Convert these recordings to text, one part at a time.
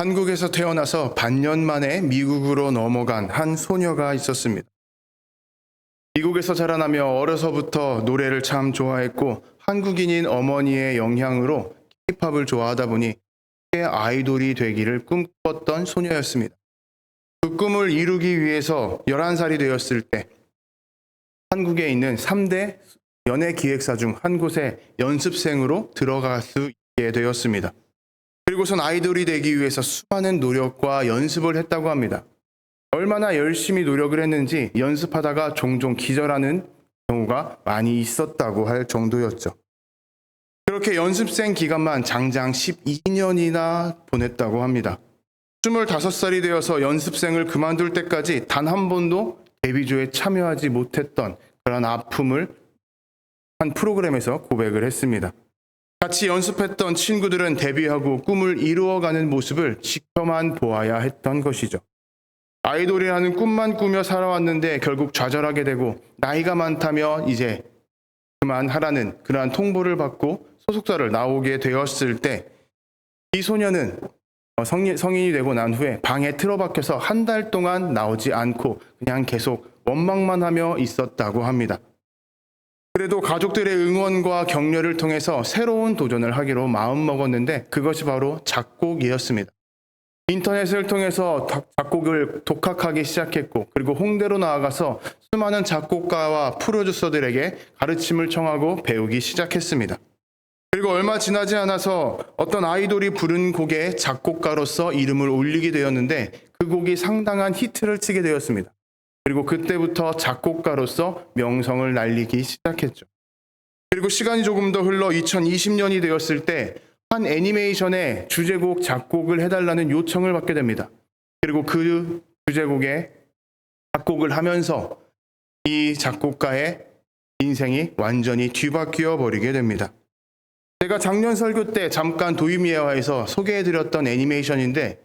한국에서 태어나서 반년 만에 미국으로 넘어간 한 소녀가 있었습니다. 미국에서 자라나며 어려서부터 노래를 참 좋아했고 한국인인 어머니의 영향으로 K-팝을 좋아하다 보니 세계 아이돌이 되기를 꿈꿨던 소녀였습니다. 그 꿈을 이루기 위해서 11살이 되었을 때 한국에 있는 3대 연예기획사 중 한 곳에 연습생으로 들어갈 수 있게 되었습니다. 그리고선 아이돌이 되기 위해서 수많은 노력과 연습을 했다고 합니다. 얼마나 열심히 노력을 했는지 연습하다가 종종 기절하는 경우가 많이 있었다고 할 정도였죠. 그렇게 연습생 기간만 장장 12년이나 보냈다고 합니다. 25살이 되어서 연습생을 그만둘 때까지 단 한 번도 데뷔조에 참여하지 못했던 그런 아픔을 한 프로그램에서 고백을 했습니다. 같이 연습했던 친구들은 데뷔하고 꿈을 이루어가는 모습을 지켜만 보아야 했던 것이죠. 아이돌이라는 꿈만 꾸며 살아왔는데 결국 좌절하게 되고 나이가 많다며 이제 그만하라는 그러한 통보를 받고 소속사를 나오게 되었을 때 이 소녀는 성인이 되고 난 후에 방에 틀어박혀서 한 달 동안 나오지 않고 그냥 계속 원망만 하며 있었다고 합니다. 그래도 가족들의 응원과 격려를 통해서 새로운 도전을 하기로 마음먹었는데 그것이 바로 작곡이었습니다. 인터넷을 통해서 작곡을 독학하기 시작했고 그리고 홍대로 나아가서 수많은 작곡가와 프로듀서들에게 가르침을 청하고 배우기 시작했습니다. 그리고 얼마 지나지 않아서 어떤 아이돌이 부른 곡의 작곡가로서 이름을 올리게 되었는데 그 곡이 상당한 히트를 치게 되었습니다. 그리고 그때부터 작곡가로서 명성을 날리기 시작했죠. 그리고 시간이 조금 더 흘러 2020년이 되었을 때 한 애니메이션에 주제곡 작곡을 해달라는 요청을 받게 됩니다. 그리고 그 주제곡에 작곡을 하면서 이 작곡가의 인생이 완전히 뒤바뀌어 버리게 됩니다. 제가 작년 설교 때 잠깐 도입예화에서 소개해드렸던 애니메이션인데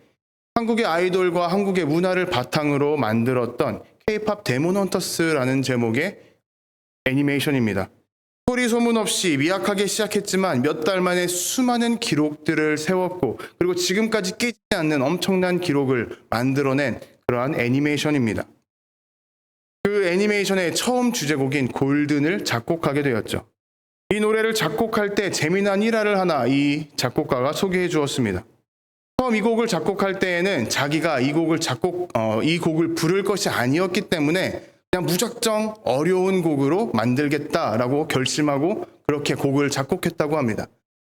한국의 아이돌과 한국의 문화를 바탕으로 만들었던 K-팝 데몬 헌터스라는 제목의 애니메이션입니다. 소리 소문 없이 미약하게 시작했지만 몇 달 만에 수많은 기록들을 세웠고 그리고 지금까지 깨지지 않는 엄청난 기록을 만들어낸 그러한 애니메이션입니다. 그 애니메이션의 처음 주제곡인 골든을 작곡하게 되었죠. 이 노래를 작곡할 때 재미난 일화를 하나 이 작곡가가 소개해 주었습니다. 처음 이 곡을 작곡할 때에는 자기가 이 곡을 부를 것이 아니었기 때문에 그냥 무작정 어려운 곡으로 만들겠다라고 결심하고 그렇게 곡을 작곡했다고 합니다.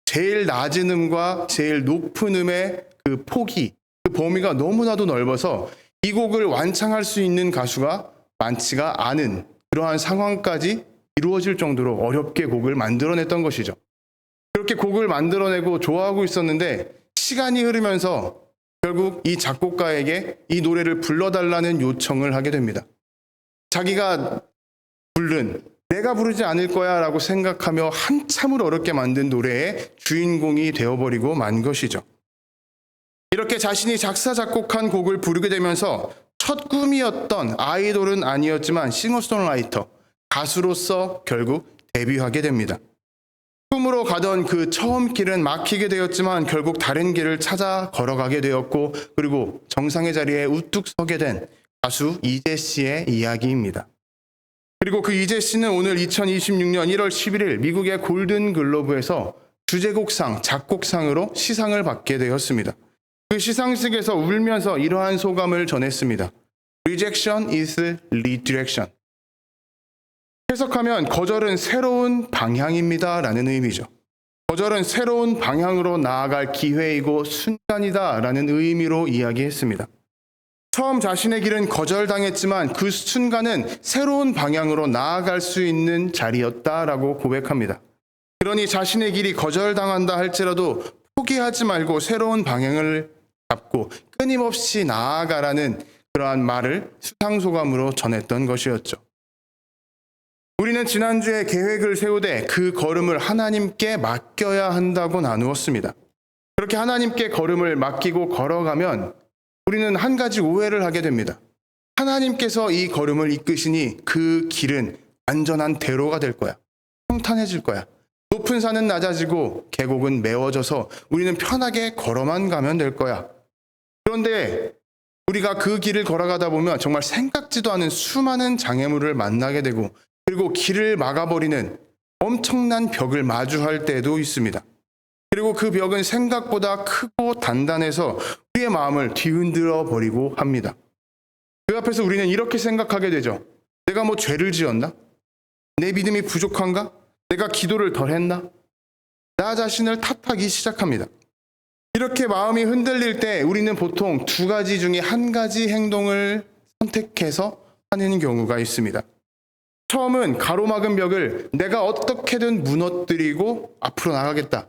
제일 낮은 음과 제일 높은 음의 그 폭이, 그 범위가 너무나도 넓어서 이 곡을 완창할 수 있는 가수가 많지가 않은 그러한 상황까지 이루어질 정도로 어렵게 곡을 만들어냈던 것이죠. 그렇게 곡을 만들어내고 좋아하고 있었는데 시간이 흐르면서 결국 이 작곡가에게 이 노래를 불러달라는 요청을 하게 됩니다. 자기가 부른 내가 부르지 않을 거야 라고 생각하며 한참을 어렵게 만든 노래의 주인공이 되어버리고 만 것이죠. 이렇게 자신이 작사 작곡한 곡을 부르게 되면서 첫 꿈이었던 아이돌은 아니었지만 싱어송라이터, 가수로서 결국 데뷔하게 됩니다. 꿈으로 가던 그 처음 길은 막히게 되었지만 결국 다른 길을 찾아 걸어가게 되었고 그리고 정상의 자리에 우뚝 서게 된 가수 이재 씨의 이야기입니다. 그리고 그 이재 씨는 오늘 2026년 1월 11일 미국의 골든 글로브에서 주제곡상, 작곡상으로 시상을 받게 되었습니다. 그 시상식에서 울면서 이러한 소감을 전했습니다. Rejection is redirection. 해석하면 거절은 새로운 방향입니다 라는 의미죠. 거절은 새로운 방향으로 나아갈 기회이고 순간이다 라는 의미로 이야기했습니다. 처음 자신의 길은 거절당했지만 그 순간은 새로운 방향으로 나아갈 수 있는 자리였다라고 고백합니다. 그러니 자신의 길이 거절당한다 할지라도 포기하지 말고 새로운 방향을 잡고 끊임없이 나아가라는 그러한 말을 수상소감으로 전했던 것이었죠. 우리는 지난주에 계획을 세우되 그 걸음을 하나님께 맡겨야 한다고 나누었습니다. 그렇게 하나님께 걸음을 맡기고 걸어가면 우리는 한 가지 오해를 하게 됩니다. 하나님께서 이 걸음을 이끄시니 그 길은 안전한 대로가 될 거야. 평탄해질 거야. 높은 산은 낮아지고 계곡은 메워져서 우리는 편하게 걸어만 가면 될 거야. 그런데 우리가 그 길을 걸어가다 보면 정말 생각지도 않은 수많은 장애물을 만나게 되고, 그리고 길을 막아버리는 엄청난 벽을 마주할 때도 있습니다. 그리고 그 벽은 생각보다 크고 단단해서 우리의 마음을 뒤흔들어 버리고 합니다. 그 앞에서 우리는 이렇게 생각하게 되죠. 내가 뭐 죄를 지었나? 내 믿음이 부족한가? 내가 기도를 덜 했나? 나 자신을 탓하기 시작합니다. 이렇게 마음이 흔들릴 때 우리는 보통 두 가지 중에 한 가지 행동을 선택해서 하는 경우가 있습니다. 처음은 가로막은 벽을 내가 어떻게든 무너뜨리고 앞으로 나가겠다.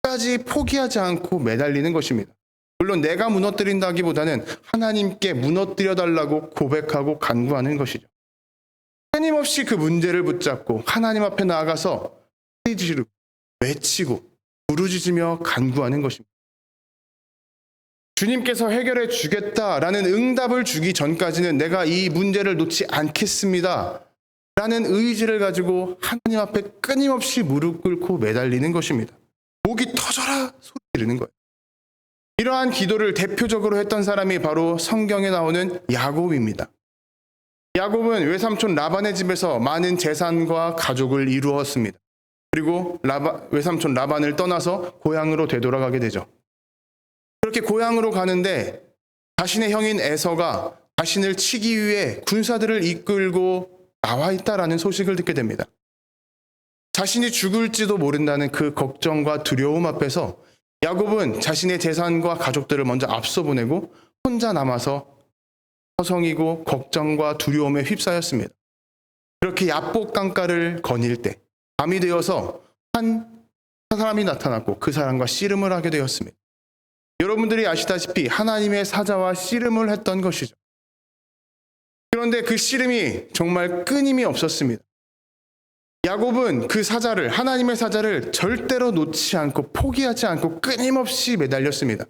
끝까지 포기하지 않고 매달리는 것입니다. 물론 내가 무너뜨린다기보다는 하나님께 무너뜨려달라고 고백하고 간구하는 것이죠. 끊임없이 그 문제를 붙잡고 하나님 앞에 나아가서 소리 지르고 외치고 부르짖으며 간구하는 것입니다. 주님께서 해결해 주겠다라는 응답을 주기 전까지는 내가 이 문제를 놓지 않겠습니다 라는 의지를 가지고 하나님 앞에 끊임없이 무릎 꿇고 매달리는 것입니다. 목이 터져라 소리 지르는 거예요. 이러한 기도를 대표적으로 했던 사람이 바로 성경에 나오는 야곱입니다. 야곱은 외삼촌 라반의 집에서 많은 재산과 가족을 이루었습니다. 그리고 외삼촌 라반을 떠나서 고향으로 되돌아가게 되죠. 그렇게 고향으로 가는데 자신의 형인 에서가 자신을 치기 위해 군사들을 이끌고 나와 있다라는 소식을 듣게 됩니다. 자신이 죽을지도 모른다는 그 걱정과 두려움 앞에서 야곱은 자신의 재산과 가족들을 먼저 앞서 보내고 혼자 남아서 허성이고 걱정과 두려움에 휩싸였습니다. 그렇게 야복 강가를 거닐 때 밤이 되어서 한 사람이 나타났고 그 사람과 씨름을 하게 되었습니다. 여러분들이 아시다시피 하나님의 사자와 씨름을 했던 것이죠. 그런데 그 씨름이 정말 끊임이 없었습니다. 야곱은 그 사자를, 하나님의 사자를 절대로 놓지 않고 포기하지 않고 끊임없이 매달렸습니다.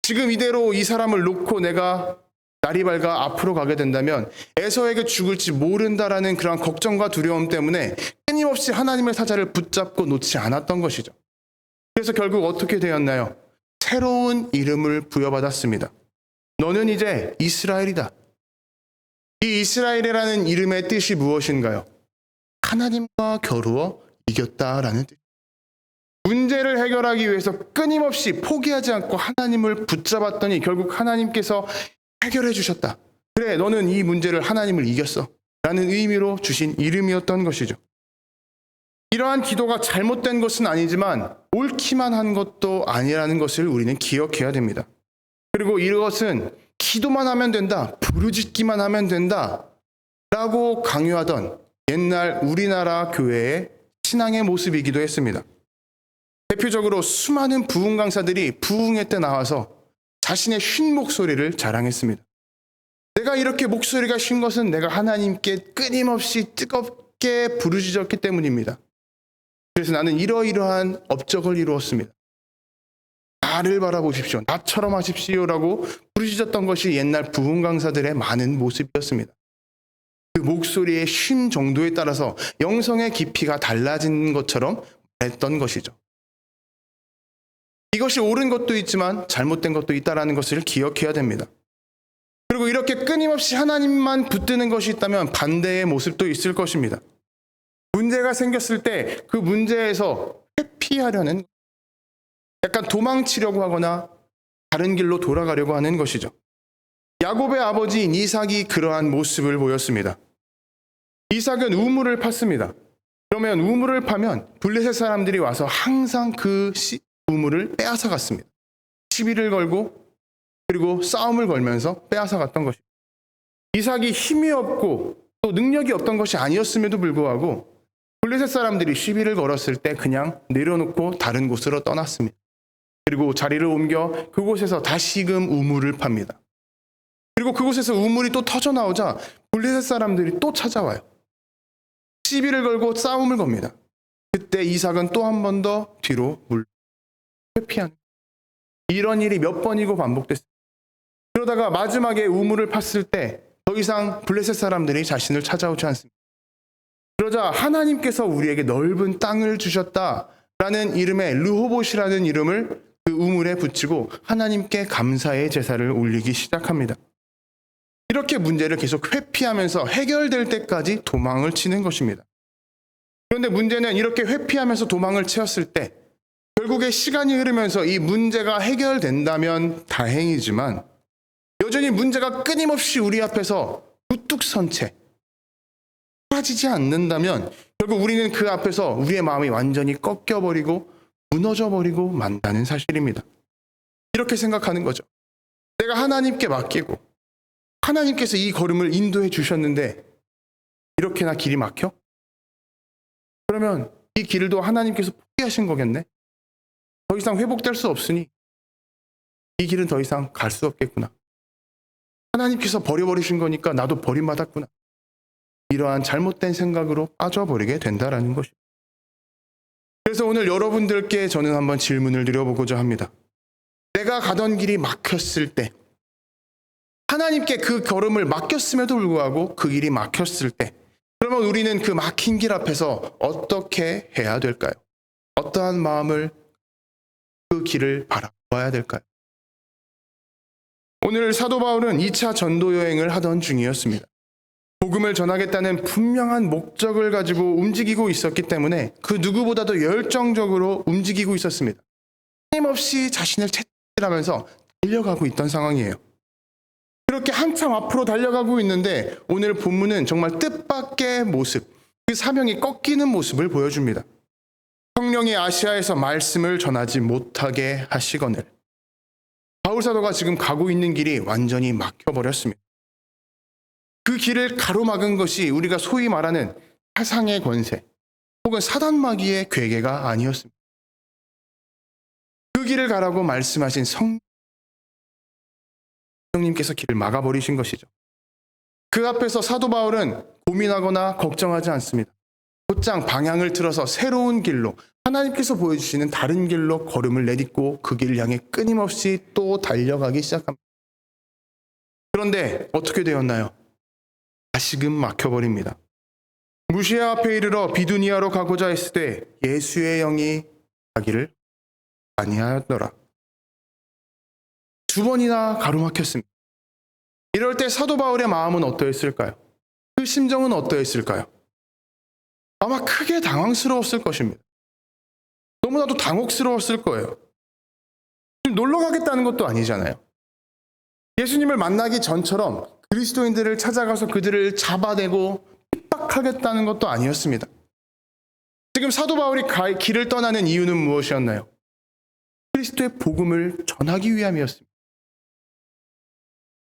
지금 이대로 이 사람을 놓고 내가 날이 밝아 앞으로 가게 된다면 에서에게 죽을지 모른다라는 그런 걱정과 두려움 때문에 끊임없이 하나님의 사자를 붙잡고 놓지 않았던 것이죠. 그래서 결국 어떻게 되었나요? 새로운 이름을 부여받았습니다. 너는 이제 이스라엘이다. 이 이스라엘이라는 이름의 뜻이 무엇인가요? 하나님과 겨루어 이겼다라는 뜻. 문제를 해결하기 위해서 끊임없이 포기하지 않고 하나님을 붙잡았더니 결국 하나님께서 해결해 주셨다. 그래, 너는 이 문제를 하나님을 이겼어. 라는 의미로 주신 이름이었던 것이죠. 이러한 기도가 잘못된 것은 아니지만 옳기만 한 것도 아니라는 것을 우리는 기억해야 됩니다. 그리고 이것은 기도만 하면 된다, 부르짖기만 하면 된다 라고 강요하던 옛날 우리나라 교회의 신앙의 모습이기도 했습니다. 대표적으로 수많은 부흥 강사들이 부흥회 때 나와서 자신의 쉰 목소리를 자랑했습니다. 내가 이렇게 목소리가 쉰 것은 내가 하나님께 끊임없이 뜨겁게 부르짖었기 때문입니다. 그래서 나는 이러이러한 업적을 이루었습니다. 나를 바라보십시오. 나처럼 하십시오라고 부르짖었던 것이 옛날 부흥 강사들의 많은 모습이었습니다. 그 목소리의 쉼 정도에 따라서 영성의 깊이가 달라진 것처럼 말했던 것이죠. 이것이 옳은 것도 있지만 잘못된 것도 있다는 것을 기억해야 됩니다. 그리고 이렇게 끊임없이 하나님만 붙드는 것이 있다면 반대의 모습도 있을 것입니다. 문제가 생겼을 때 그 문제에서 회피하려는, 약간 도망치려고 하거나 다른 길로 돌아가려고 하는 것이죠. 야곱의 아버지인 이삭이 그러한 모습을 보였습니다. 이삭은 우물을 팠습니다. 그러면 우물을 파면 블레셋 사람들이 와서 항상 그 우물을 빼앗아 갔습니다. 시비를 걸고 그리고 싸움을 걸면서 빼앗아 갔던 것입니다. 이삭이 힘이 없고 또 능력이 없던 것이 아니었음에도 불구하고 블레셋 사람들이 시비를 걸었을 때 그냥 내려놓고 다른 곳으로 떠났습니다. 그리고 자리를 옮겨 그곳에서 다시금 우물을 팝니다. 그리고 그곳에서 우물이 또 터져 나오자 블레셋 사람들이 또 찾아와요. 시비를 걸고 싸움을 겁니다. 그때 이삭은 또 한 번 더 뒤로 회피하는, 이런 일이 몇 번이고 반복됐습니다. 그러다가 마지막에 우물을 팠을 때 더 이상 블레셋 사람들이 자신을 찾아오지 않습니다. 그러자 하나님께서 우리에게 넓은 땅을 주셨다라는 이름의 르호봇이라는 이름을 그 우물에 붙이고 하나님께 감사의 제사를 올리기 시작합니다. 이렇게 문제를 계속 회피하면서 해결될 때까지 도망을 치는 것입니다. 그런데 문제는 이렇게 회피하면서 도망을 치었을 때 결국에 시간이 흐르면서 이 문제가 해결된다면 다행이지만 여전히 문제가 끊임없이 우리 앞에서 우뚝 선 채 사라지지 않는다면 결국 우리는 그 앞에서 우리의 마음이 완전히 꺾여버리고 무너져버리고 만다는 사실입니다. 이렇게 생각하는 거죠. 내가 하나님께 맡기고 하나님께서 이 걸음을 인도해 주셨는데 이렇게나 길이 막혀? 그러면 이 길도 하나님께서 포기하신 거겠네? 더 이상 회복될 수 없으니 이 길은 더 이상 갈 수 없겠구나. 하나님께서 버려버리신 거니까 나도 버림받았구나. 이러한 잘못된 생각으로 빠져버리게 된다라는 것입니다. 그래서 오늘 여러분들께 저는 한번 질문을 드려보고자 합니다. 내가 가던 길이 막혔을 때, 하나님께 그 걸음을 맡겼음에도 불구하고 그 길이 막혔을 때, 그러면 우리는 그 막힌 길 앞에서 어떻게 해야 될까요? 어떠한 마음을 그 길을 바라봐야 될까요? 오늘 사도 바울은 2차 전도 여행을 하던 중이었습니다. 복음을 전하겠다는 분명한 목적을 가지고 움직이고 있었기 때문에 그 누구보다도 열정적으로 움직이고 있었습니다. 끊임없이 자신을 채찍질하면서 달려가고 있던 상황이에요. 그렇게 한참 앞으로 달려가고 있는데 오늘 본문은 정말 뜻밖의 모습, 그 사명이 꺾이는 모습을 보여줍니다. 성령이 아시아에서 말씀을 전하지 못하게 하시거늘. 바울 사도가 지금 가고 있는 길이 완전히 막혀버렸습니다. 그 길을 가로막은 것이 우리가 소위 말하는 사상의 권세 혹은 사단마귀의 괴계가 아니었습니다. 그 길을 가라고 말씀하신 성령님께서 길을 막아버리신 것이죠. 그 앞에서 사도 바울은 고민하거나 걱정하지 않습니다. 곧장 방향을 틀어서 새로운 길로 하나님께서 보여주시는 다른 길로 걸음을 내딛고 그 길을 향해 끊임없이 또 달려가기 시작합니다. 그런데 어떻게 되었나요? 다시금 막혀버립니다. 무시아 앞에 이르러 비두니아로 가고자 했을 때 예수의 영이 가기를 아니하였더라. 2번이나 가로막혔습니다. 이럴 때 사도 바울의 마음은 어떠했을까요? 그 심정은 어떠했을까요? 아마 크게 당황스러웠을 것입니다. 너무나도 당혹스러웠을 거예요. 지금 놀러 가겠다는 것도 아니잖아요. 예수님을 만나기 전처럼 그리스도인들을 찾아가서 그들을 잡아내고 핍박하겠다는 것도 아니었습니다. 지금 사도 바울이 길을 떠나는 이유는 무엇이었나요? 그리스도의 복음을 전하기 위함이었습니다.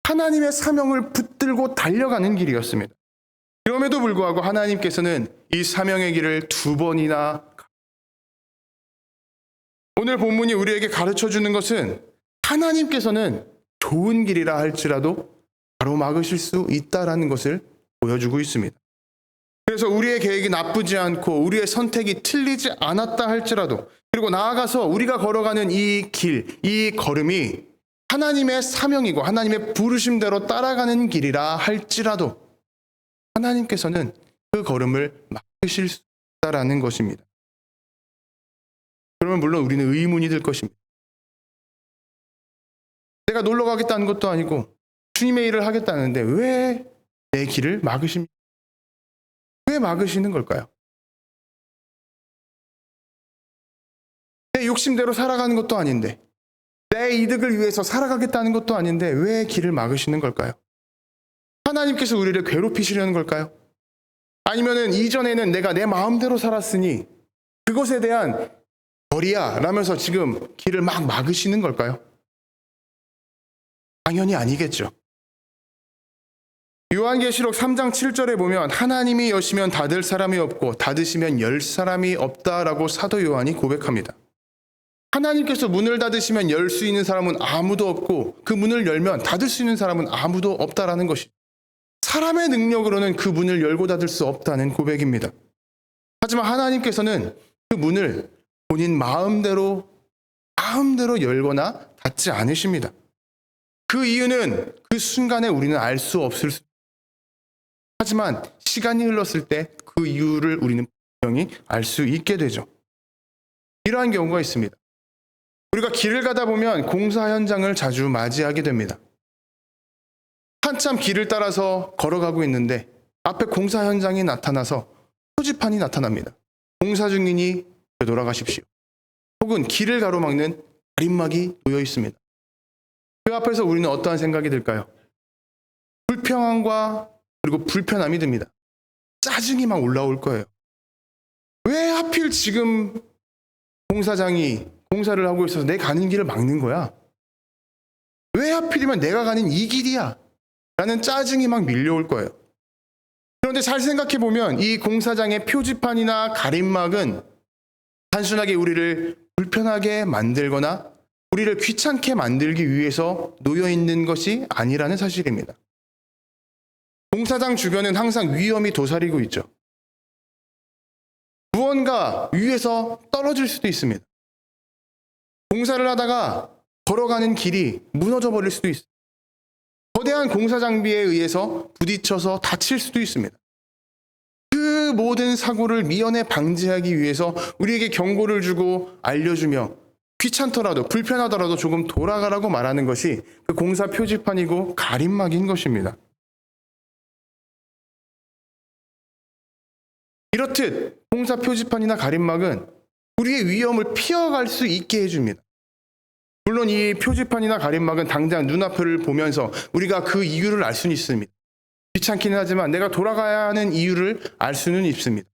하나님의 사명을 붙들고 달려가는 길이었습니다. 그럼에도 불구하고 하나님께서는 이 사명의 길을 2번이나 오늘 본문이 우리에게 가르쳐주는 것은 하나님께서는 좋은 길이라 할지라도 가로막으실 수 있다라는 것을 보여주고 있습니다. 그래서 우리의 계획이 나쁘지 않고 우리의 선택이 틀리지 않았다 할지라도 그리고 나아가서 우리가 걸어가는 이 길, 이 걸음이 하나님의 사명이고 하나님의 부르심대로 따라가는 길이라 할지라도 하나님께서는 그 걸음을 막으실 수 있다라는 것입니다. 그러면 물론 우리는 의문이 들 것입니다. 내가 놀러 가겠다는 것도 아니고 주님의 일을 하겠다는데 왜 내 길을 막으십니까? 왜 막으시는 걸까요? 내 욕심대로 살아가는 것도 아닌데 내 이득을 위해서 살아가겠다는 것도 아닌데 왜 길을 막으시는 걸까요? 하나님께서 우리를 괴롭히시려는 걸까요? 아니면은 이전에는 내가 내 마음대로 살았으니 그것에 대한 벌이야 라면서 지금 길을 막 막으시는 걸까요? 당연히 아니겠죠. 요한계시록 3장 7절에 보면 하나님이 여시면 닫을 사람이 없고 닫으시면 열 사람이 없다라고 사도 요한이 고백합니다. 하나님께서 문을 닫으시면 열 수 있는 사람은 아무도 없고 그 문을 열면 닫을 수 있는 사람은 아무도 없다라는 것이 사람의 능력으로는 그 문을 열고 닫을 수 없다는 고백입니다. 하지만 하나님께서는 그 문을 본인 마음대로 열거나 닫지 않으십니다. 그 이유는 그 순간에 우리는 알 수 없을 수 하지만 시간이 흘렀을 때 그 이유를 우리는 분명히 알 수 있게 되죠. 이러한 경우가 있습니다. 우리가 길을 가다 보면 공사 현장을 자주 맞이하게 됩니다. 한참 길을 따라서 걸어가고 있는데 앞에 공사 현장이 나타나서 표지판이 나타납니다. 공사 중이니 되돌아가십시오. 혹은 길을 가로막는 가림막이 놓여 있습니다. 그 앞에서 우리는 어떠한 생각이 들까요? 불평함과 그리고 불편함이 듭니다. 짜증이 막 올라올 거예요. 왜 하필 지금 공사장이 공사를 하고 있어서 내 가는 길을 막는 거야? 왜 하필이면 내가 가는 이 길이야? 라는 짜증이 막 밀려올 거예요. 그런데 잘 생각해 보면 이 공사장의 표지판이나 가림막은 단순하게 우리를 불편하게 만들거나 우리를 귀찮게 만들기 위해서 놓여 있는 것이 아니라는 사실입니다. 공사장 주변은 항상 위험이 도사리고 있죠. 무언가 위에서 떨어질 수도 있습니다. 공사를 하다가 걸어가는 길이 무너져 버릴 수도 있습니다. 거대한 공사 장비에 의해서 부딪혀서 다칠 수도 있습니다. 그 모든 사고를 미연에 방지하기 위해서 우리에게 경고를 주고 알려주며 귀찮더라도 불편하더라도 조금 돌아가라고 말하는 것이 그 공사 표지판이고 가림막인 것입니다. 이렇듯 공사 표지판이나 가림막은 우리의 위험을 피해갈 수 있게 해줍니다. 물론 이 표지판이나 가림막은 당장 눈앞을 보면서 우리가 그 이유를 알 수는 있습니다. 귀찮기는 하지만 내가 돌아가야 하는 이유를 알 수는 있습니다.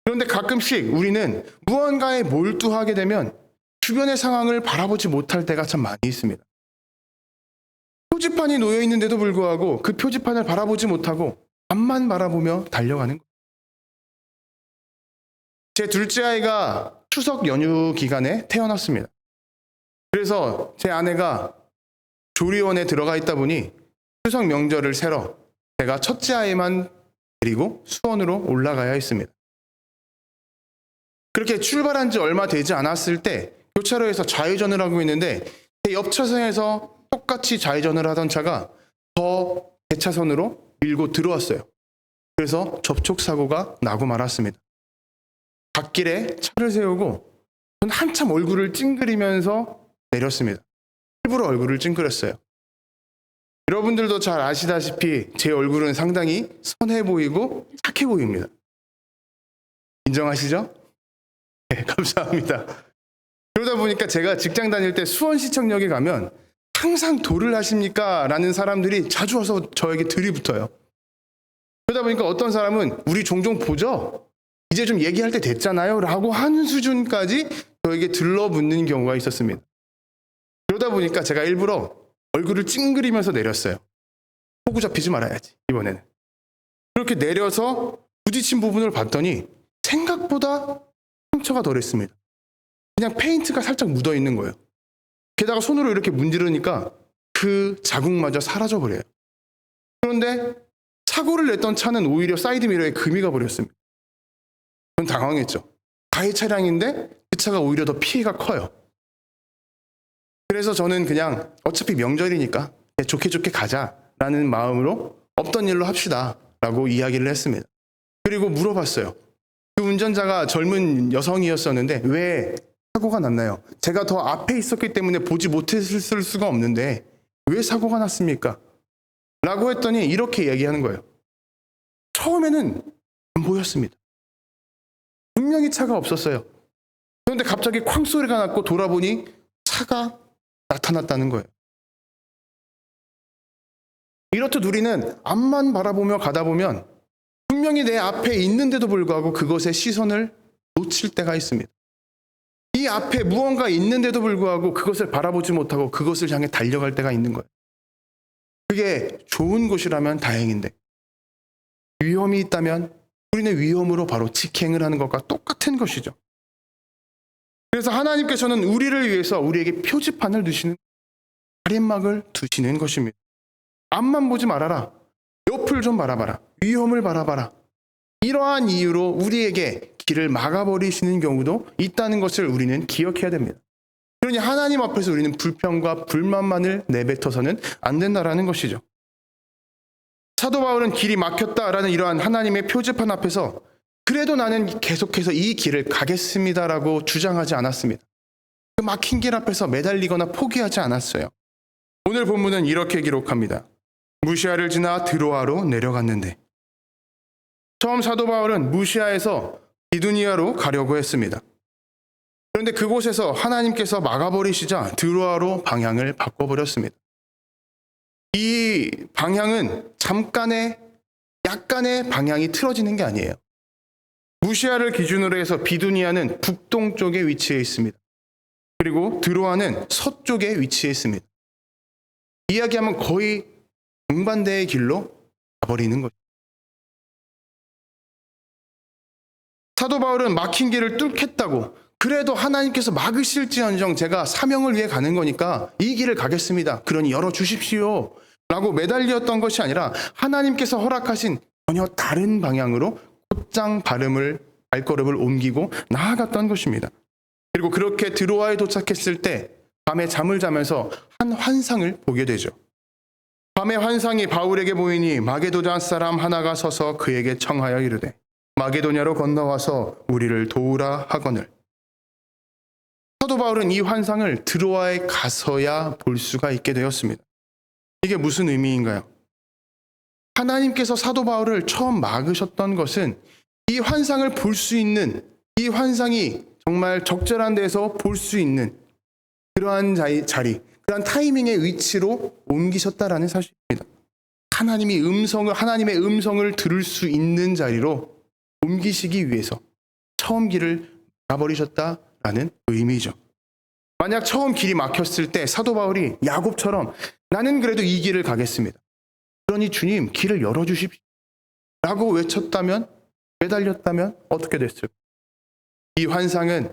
그런데 가끔씩 우리는 무언가에 몰두하게 되면 주변의 상황을 바라보지 못할 때가 참 많이 있습니다. 표지판이 놓여 있는데도 불구하고 그 표지판을 바라보지 못하고 앞만 바라보며 달려가는 거예요. 제 둘째 아이가 추석 연휴 기간에 태어났습니다. 그래서 제 아내가 조리원에 들어가 있다 보니 추석 명절을 새러 제가 첫째 아이만 데리고 수원으로 올라가야 했습니다. 그렇게 출발한 지 얼마 되지 않았을 때 교차로에서 좌회전을 하고 있는데 제 옆 차선에서 똑같이 좌회전을 하던 차가 더 제 차선으로 밀고 들어왔어요. 그래서 접촉사고가 나고 말았습니다. 갓길에 차를 세우고 저는 한참 얼굴을 찡그리면서 내렸습니다. 일부러 얼굴을 찡그렸어요. 여러분들도 잘 아시다시피 제 얼굴은 상당히 선해 보이고 착해 보입니다. 인정하시죠? 네, 감사합니다. 그러다 보니까 제가 직장 다닐 때 수원시청역에 가면 항상 도를 하십니까? 라는 사람들이 자주 와서 저에게 들이붙어요. 그러다 보니까 어떤 사람은 우리 종종 보죠? 이제 좀 얘기할 때 됐잖아요? 라고 하는 수준까지 저에게 들러붙는 경우가 있었습니다. 그러다 보니까 제가 일부러 얼굴을 찡그리면서 내렸어요. 호구 잡히지 말아야지, 이번에는. 그렇게 내려서 부딪힌 부분을 봤더니 생각보다 상처가 덜했습니다. 그냥 페인트가 살짝 묻어 있는 거예요. 게다가 손으로 이렇게 문지르니까 그 자국마저 사라져 버려요. 그런데 사고를 냈던 차는 오히려 사이드미러에 금이 가버렸습니다. 전 당황했죠. 가해 차량인데 그 차가 오히려 더 피해가 커요. 그래서 저는 그냥 어차피 명절이니까 좋게 좋게 가자라는 마음으로 없던 일로 합시다 라고 이야기를 했습니다. 그리고 물어봤어요. 그 운전자가 젊은 여성이었었는데 왜 사고가 났나요? 제가 더 앞에 있었기 때문에 보지 못했을 수가 없는데 왜 사고가 났습니까? 라고 했더니 이렇게 얘기하는 거예요. 처음에는 안 보였습니다. 분명히 차가 없었어요. 그런데 갑자기 쾅 소리가 났고 돌아보니 차가 나타났다는 거예요. 이렇듯 우리는 앞만 바라보며 가다 보면 분명히 내 앞에 있는데도 불구하고 그것의 시선을 놓칠 때가 있습니다. 이 앞에 무언가 있는데도 불구하고 그것을 바라보지 못하고 그것을 향해 달려갈 때가 있는 거예요. 그게 좋은 곳이라면 다행인데 위험이 있다면 우리는 위험으로 바로 직행을 하는 것과 똑같은 것이죠. 그래서 하나님께서는 우리를 위해서 우리에게 표지판을 두시는 가림막을 두시는 것입니다. 앞만 보지 말아라. 옆을 좀 바라봐라. 위험을 바라봐라. 이러한 이유로 우리에게 길을 막아버리시는 경우도 있다는 것을 우리는 기억해야 됩니다. 그러니 하나님 앞에서 우리는 불평과 불만만을 내뱉어서는 안 된다라는 것이죠. 사도 바울은 길이 막혔다라는 이러한 하나님의 표지판 앞에서 그래도 나는 계속해서 이 길을 가겠습니다라고 주장하지 않았습니다. 그 막힌 길 앞에서 매달리거나 포기하지 않았어요. 오늘 본문은 이렇게 기록합니다. 무시아를 지나 드로아로 내려갔는데, 처음 사도 바울은 무시아에서 비두니아로 가려고 했습니다. 그런데 그곳에서 하나님께서 막아버리시자 드로아로 방향을 바꿔버렸습니다. 이 방향은 약간의 방향이 틀어지는 게 아니에요. 무시아를 기준으로 해서 비두니아는 북동쪽에 위치해 있습니다. 그리고 드로아는 서쪽에 위치해 있습니다. 이야기하면 거의 정반대의 길로 가버리는 거죠. 사도 바울은 막힌 길을 뚫겠다고, 그래도 하나님께서 막으실지언정 제가 사명을 위해 가는 거니까 이 길을 가겠습니다. 그러니 열어주십시오 라고 매달렸던 것이 아니라 하나님께서 허락하신 전혀 다른 방향으로 곧장 발걸음을 옮기고 나아갔던 것입니다. 그리고 그렇게 드로아에 도착했을 때 밤에 잠을 자면서 한 환상을 보게 되죠. 밤의 환상이 바울에게 보이니 마게도냐 사람 하나가 서서 그에게 청하여 이르되 마게도냐로 건너와서 우리를 도우라 하거늘. 사도 바울은 이 환상을 드로아에 가서야 볼 수가 있게 되었습니다. 이게 무슨 의미인가요? 하나님께서 사도 바울을 처음 막으셨던 것은 이 환상을 볼 수 있는, 이 환상이 정말 적절한 데서 볼 수 있는 그러한 자리, 그러한 타이밍의 위치로 옮기셨다라는 사실입니다. 하나님의 음성을 들을 수 있는 자리로 옮기시기 위해서 처음 길을 막아버리셨다라는 의미죠. 만약 처음 길이 막혔을 때 사도 바울이 야곱처럼 나는 그래도 이 길을 가겠습니다. 그러니 주님 길을 열어주십시오 라고 외쳤다면, 매달렸다면 어떻게 됐을까요? 이 환상은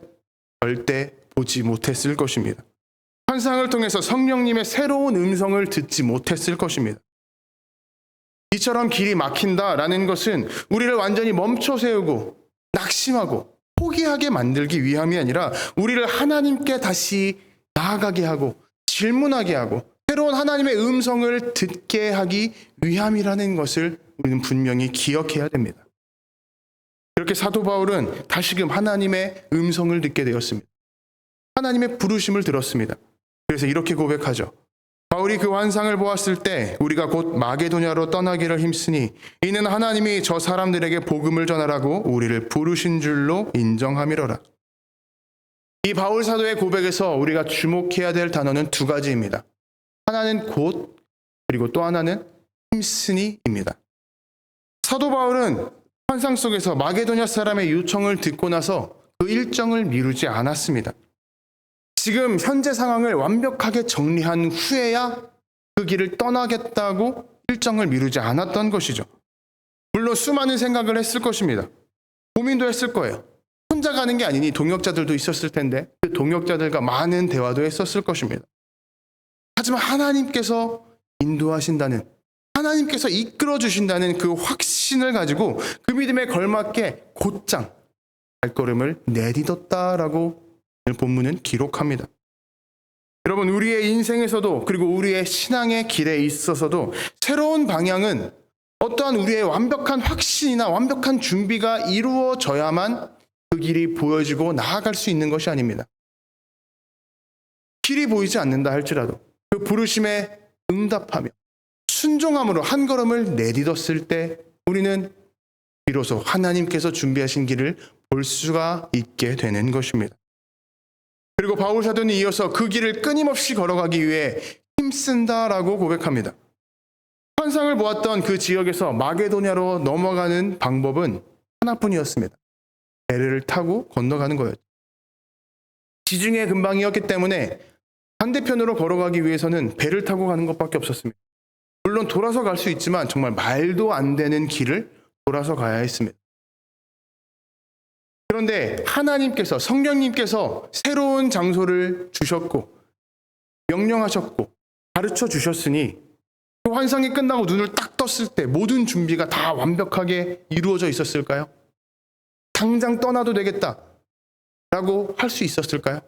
절대 보지 못했을 것입니다. 환상을 통해서 성령님의 새로운 음성을 듣지 못했을 것입니다. 이처럼 길이 막힌다라는 것은 우리를 완전히 멈춰 세우고 낙심하고 포기하게 만들기 위함이 아니라 우리를 하나님께 다시 나아가게 하고 질문하게 하고 새로운 하나님의 음성을 듣게 하기 위함이라는 것을 우리는 분명히 기억해야 됩니다. 그렇게 사도 바울은 다시금 하나님의 음성을 듣게 되었습니다. 하나님의 부르심을 들었습니다. 그래서 이렇게 고백하죠. 바울이 그 환상을 보았을 때 우리가 곧 마게도냐로 떠나기를 힘쓰니 이는 하나님이 저 사람들에게 복음을 전하라고 우리를 부르신 줄로 인정함이로라. 이 바울 사도의 고백에서 우리가 주목해야 될 단어는 두 가지입니다. 하나는 곧, 그리고 또 하나는 힘쓰니입니다. 사도 바울은 환상 속에서 마게도냐 사람의 요청을 듣고 나서 그 일정을 미루지 않았습니다. 지금 현재 상황을 완벽하게 정리한 후에야 그 길을 떠나겠다고 일정을 미루지 않았던 것이죠. 물론 수많은 생각을 했을 것입니다. 고민도 했을 거예요. 혼자 가는 게 아니니 동역자들도 있었을 텐데 그 동역자들과 많은 대화도 했었을 것입니다. 하지만 하나님께서 인도하신다는, 하나님께서 이끌어주신다는 그 확신을 가지고 그 믿음에 걸맞게 곧장 발걸음을 내딛었다라고 본문은 기록합니다. 여러분, 우리의 인생에서도 그리고 우리의 신앙의 길에 있어서도 새로운 방향은 어떠한 우리의 완벽한 확신이나 완벽한 준비가 이루어져야만 그 길이 보여지고 나아갈 수 있는 것이 아닙니다. 길이 보이지 않는다 할지라도 그 부르심에 응답하며 순종함으로 한 걸음을 내딛었을 때 우리는 비로소 하나님께서 준비하신 길을 볼 수가 있게 되는 것입니다. 그리고 바울 사도는 이어서 그 길을 끊임없이 걸어가기 위해 힘쓴다라고 고백합니다. 환상을 보았던 그 지역에서 마게도냐로 넘어가는 방법은 하나뿐이었습니다. 배를 타고 건너가는 거였죠. 지중해 근방이었기 때문에 반대편으로 걸어가기 위해서는 배를 타고 가는 것밖에 없었습니다. 물론 돌아서 갈 수 있지만 정말 말도 안 되는 길을 돌아서 가야 했습니다. 그런데 하나님께서, 성령님께서 새로운 장소를 주셨고 명령하셨고 가르쳐 주셨으니 그 환상이 끝나고 눈을 딱 떴을 때 모든 준비가 다 완벽하게 이루어져 있었을까요? 당장 떠나도 되겠다라고 할 수 있었을까요?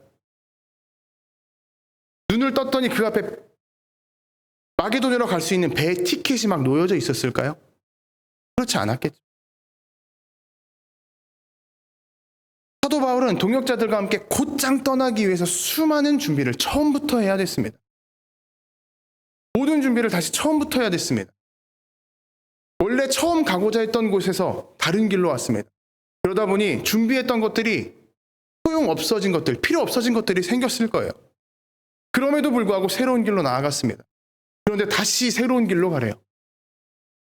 눈을 떴더니 그 앞에 마게도냐로 갈 수 있는 배 티켓이 막 놓여져 있었을까요? 그렇지 않았겠죠. 사도 바울은 동역자들과 함께 곧장 떠나기 위해서 수많은 준비를 처음부터 해야 됐습니다. 모든 준비를 다시 처음부터 해야 됐습니다. 원래 처음 가고자 했던 곳에서 다른 길로 왔습니다. 그러다 보니 준비했던 것들이 소용 없어진 것들, 필요 없어진 것들이 생겼을 거예요. 그럼에도 불구하고 새로운 길로 나아갔습니다. 그런데 다시 새로운 길로 가래요.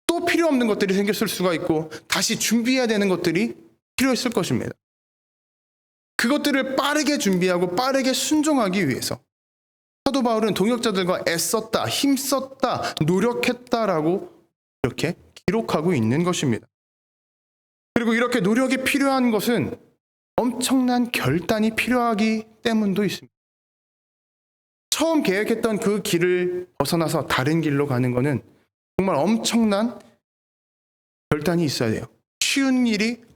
또 필요 없는 것들이 생겼을 수가 있고 다시 준비해야 되는 것들이 필요했을 것입니다. 그것들을 빠르게 준비하고 빠르게 순종하기 위해서 사도 바울은 동역자들과 애썼다, 힘썼다, 노력했다라고 이렇게 기록하고 있는 것입니다. 그리고 이렇게 노력이 필요한 것은 엄청난 결단이 필요하기 때문도 있습니다. 처음 계획했던 그 길을 벗어나서 다른 길로 가는 것은 정말 엄청난 결단이 있어야 돼요. 쉬운 일이,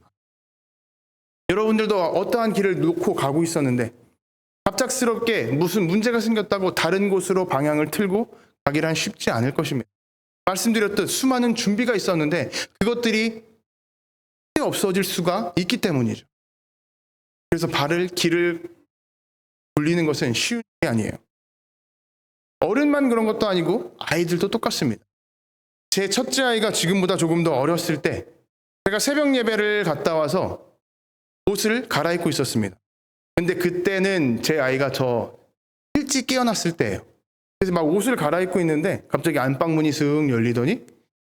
여러분들도 어떠한 길을 놓고 가고 있었는데 갑작스럽게 무슨 문제가 생겼다고 다른 곳으로 방향을 틀고 가기란 쉽지 않을 것입니다. 말씀드렸듯 수많은 준비가 있었는데 그것들이 없어질 수가 있기 때문이죠. 그래서 길을 굴리는 것은 쉬운 일이 아니에요. 어른만 그런 것도 아니고 아이들도 똑같습니다. 제 첫째 아이가 지금보다 조금 더 어렸을 때 제가 새벽 예배를 갔다 와서 옷을 갈아입고 있었습니다. 근데 그때는 제 아이가 저 일찍 깨어났을 때예요. 그래서 막 옷을 갈아입고 있는데 갑자기 안방문이 슥 열리더니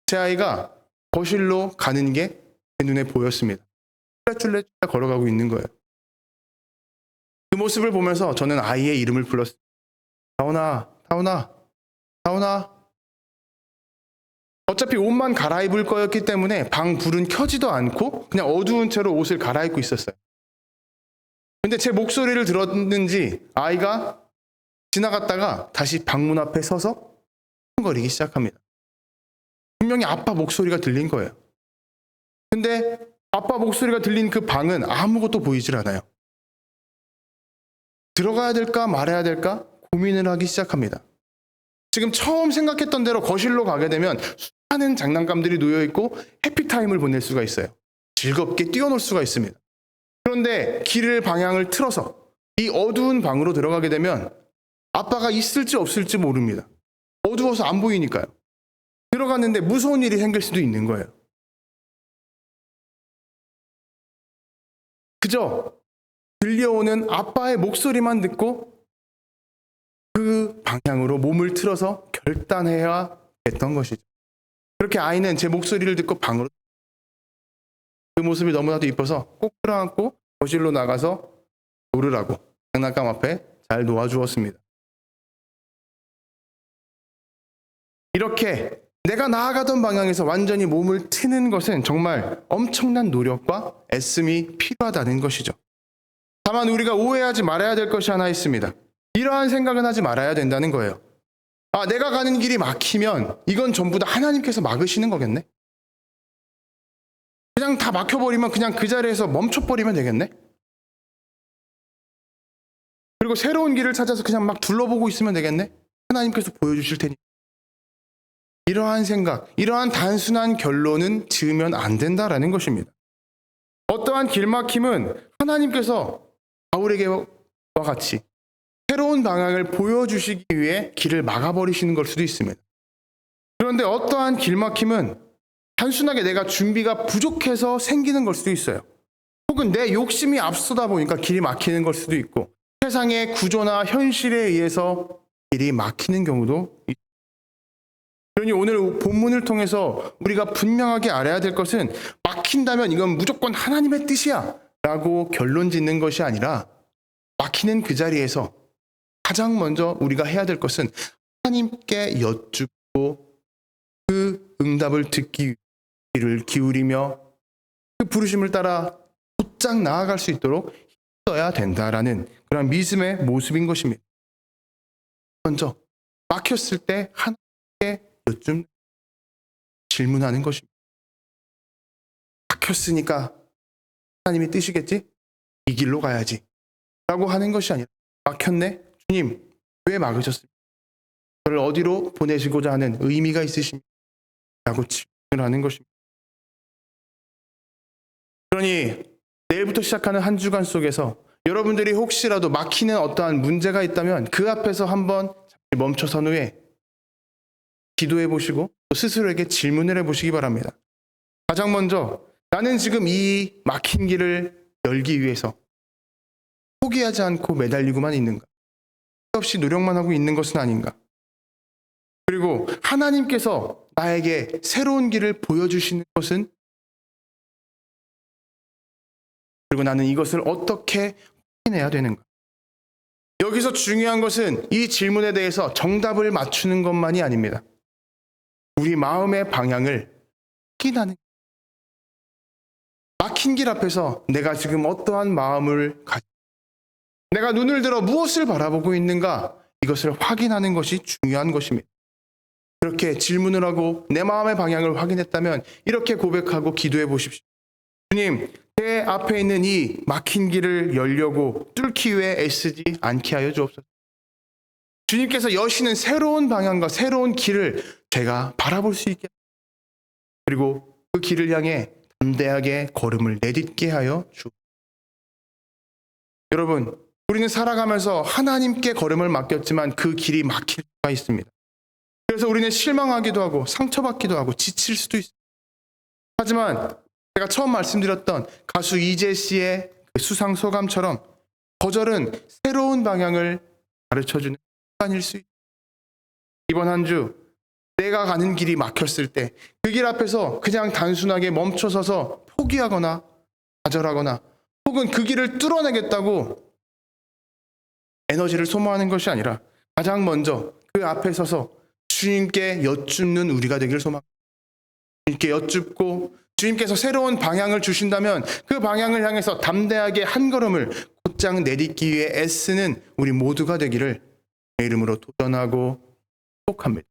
제 아이가 거실로 가는 게 제 눈에 보였습니다. 쭈뼛쭈뼛 걸어가고 있는 거예요. 그 모습을 보면서 저는 아이의 이름을 불렀어요. 다온아, 다온아, 다온아. 어차피 옷만 갈아입을 거였기 때문에 방 불은 켜지도 않고 그냥 어두운 채로 옷을 갈아입고 있었어요. 근데 제 목소리를 들었는지 아이가 지나갔다가 다시 방문 앞에 서서 흥거리기 시작합니다. 분명히 아빠 목소리가 들린 거예요. 근데 아빠 목소리가 들린 그 방은 아무것도 보이질 않아요. 들어가야 될까 말아야 될까 고민을 하기 시작합니다. 지금 처음 생각했던 대로 거실로 가게 되면 수많은 장난감들이 놓여있고 해피타임을 보낼 수가 있어요. 즐겁게 뛰어놀 수가 있습니다. 그런데 길을 방향을 틀어서 이 어두운 방으로 들어가게 되면 아빠가 있을지 없을지 모릅니다. 어두워서 안 보이니까요. 들어갔는데 무서운 일이 생길 수도 있는 거예요. 그저 들려오는 아빠의 목소리만 듣고 그 방향으로 몸을 틀어서 결단해야 했던 것이죠. 그렇게 아이는 제 목소리를 듣고 방으로, 그 모습이 너무나도 이뻐서 꼭 끌어안고 거실로 나가서 놀으라고 장난감 앞에 잘 놓아주었습니다. 이렇게 내가 나아가던 방향에서 완전히 몸을 트는 것은 정말 엄청난 노력과 애씀이 필요하다는 것이죠. 다만 우리가 오해하지 말아야 될 것이 하나 있습니다. 이러한 생각은 하지 말아야 된다는 거예요. 아, 내가 가는 길이 막히면 이건 전부 다 하나님께서 막으시는 거겠네? 그냥 다 막혀버리면 그냥 그 자리에서 멈춰버리면 되겠네? 그리고 새로운 길을 찾아서 그냥 막 둘러보고 있으면 되겠네? 하나님께서 보여주실 테니. 이러한 생각, 이러한 단순한 결론은 지으면 안 된다라는 것입니다. 어떠한 길막힘은 하나님께서 바울에게와 같이 새로운 방향을 보여주시기 위해 길을 막아버리시는 걸 수도 있습니다. 그런데 어떠한 길막힘은 단순하게 내가 준비가 부족해서 생기는 걸 수도 있어요. 혹은 내 욕심이 앞서다 보니까 길이 막히는 걸 수도 있고 세상의 구조나 현실에 의해서 길이 막히는 경우도 있습니다. 그러니 오늘 본문을 통해서 우리가 분명하게 알아야 될 것은 막힌다면 이건 무조건 하나님의 뜻이야 라고 결론 짓는 것이 아니라 막히는 그 자리에서 가장 먼저 우리가 해야 될 것은 하나님께 여쭙고 그 응답을 듣기 귀를 기울이며 그 부르심을 따라 곧장 나아갈 수 있도록 힘써야 된다라는 그런 믿음의 모습인 것입니다. 먼저 막혔을 때 하나님께 질문하는 것입니다. 막혔으니까 하나님이 뜻이겠지? 이 길로 가야지 라고 하는 것이 아니라 막혔네? 주님 왜 막으셨습니까? 저를 어디로 보내시고자 하는 의미가 있으십니까? 라고 질문을 하는 것입니다. 그러니 내 내일부터 시작하는 한 주간 속에서 여러분들이 혹시라도 막히는 어떠한 문제가 있다면 그 앞에서 한번 멈춰선 후에 기도해 보시고 또 스스로에게 질문을 해 보시기 바랍니다. 가장 먼저 나는 지금 이 막힌 길을 열기 위해서 포기하지 않고 매달리고만 있는가? 없이 노력만 하고 있는 것은 아닌가? 그리고 하나님께서 나에게 새로운 길을 보여주시는 것은, 그리고 나는 이것을 어떻게 확인해야 되는가? 여기서 중요한 것은 이 질문에 대해서 정답을 맞추는 것만이 아닙니다. 우리 마음의 방향을 확인하는, 막힌 길 앞에서 내가 지금 어떠한 마음을 내가 눈을 들어 무엇을 바라보고 있는가, 이것을 확인하는 것이 중요한 것입니다. 그렇게 질문을 하고 내 마음의 방향을 확인했다면 이렇게 고백하고 기도해 보십시오. 주님, 내 앞에 있는 이 막힌 길을 열려고 뚫기 위해 애쓰지 않게 하여 주옵소서. 주님께서 여시는 새로운 방향과 새로운 길을 제가 바라볼 수 있게, 그리고 그 길을 향해 담대하게 걸음을 내딛게 하여 주옵소서. 여러분, 우리는 살아가면서 하나님께 걸음을 맡겼지만 그 길이 막힐 수가 있습니다. 그래서 우리는 실망하기도 하고 상처받기도 하고 지칠 수도 있습니다. 하지만 제가 처음 말씀드렸던 가수 이재 씨의 그 수상 소감처럼 거절은 새로운 방향을 가르쳐주는 시간일 수 있습니다. 이번 한 주 내가 가는 길이 막혔을 때 그 길 앞에서 그냥 단순하게 멈춰서서 포기하거나 좌절하거나 혹은 그 길을 뚫어내겠다고 에너지를 소모하는 것이 아니라 가장 먼저 그 앞에 서서 주님께 여쭙는 우리가 되기를 소망합니다. 주님께 여쭙고 주님께서 새로운 방향을 주신다면 그 방향을 향해서 담대하게 한 걸음을 곧장 내딛기 위해 애쓰는 우리 모두가 되기를 내 이름으로 도전하고 축복합니다.